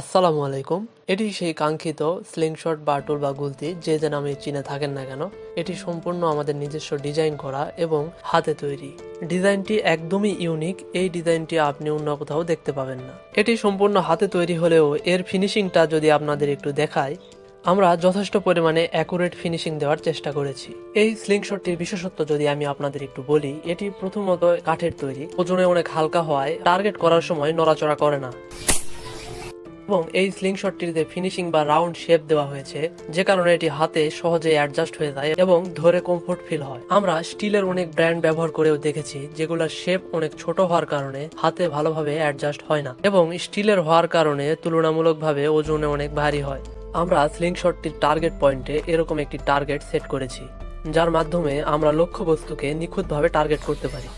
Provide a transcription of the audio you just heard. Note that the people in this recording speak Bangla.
আসসালামু আলাইকুম। এটি সেই কাঙ্ক্ষিত স্লিংশট বা টুল বা গুলতি যে নামে চিনে থাকেন না কেন, এটি সম্পূর্ণ আমাদের নিজস্ব ডিজাইন করা এবং হাতে তৈরি। ডিজাইনটি একদমই ইউনিক। এই ডিজাইনটি আপনি অন্য কোথাও দেখতে পাবেন না। এটি সম্পূর্ণ হাতে তৈরি হলেও এর ফিনিশিংটা যদি আপনাদের একটু দেখাই, আমরা যথেষ্ট পরিমাণে অ্যাকুরেট ফিনিশিং দেওয়ার চেষ্টা করেছি। এই স্লিংশটটির বিশেষত্ব যদি আমি আপনাদের একটু বলি, এটি প্রথমত কাঠের তৈরি, ওজনে অনেক হালকা হওয়ায় টার্গেট করার সময় নড়াচড়া করে না। এবং এই স্লিংশটটিতে ফিনিশিং বা রাউন্ড শেপ দেওয়া হয়েছে, যে কারণে এটি হাতে সহজে অ্যাডজাস্ট হয়ে যায় এবং ধরে কমফোর্ট ফিল হয়। আমরা স্টিলের অনেক ব্র্যান্ড ব্যবহার করেও দেখেছি যেগুলোর শেপ অনেক ছোট হওয়ার কারণে হাতে ভালোভাবে অ্যাডজাস্ট হয় না, এবং স্টিলের হওয়ার কারণে তুলনামূলকভাবে ওজনে অনেক ভারী হয়। আমরা স্লিংশটটির টার্গেট পয়েন্টে এরকম একটি টার্গেট সেট করেছি, যার মাধ্যমে আমরা লক্ষ্যবস্তুকে নিখুঁতভাবে টার্গেট করতে পারি।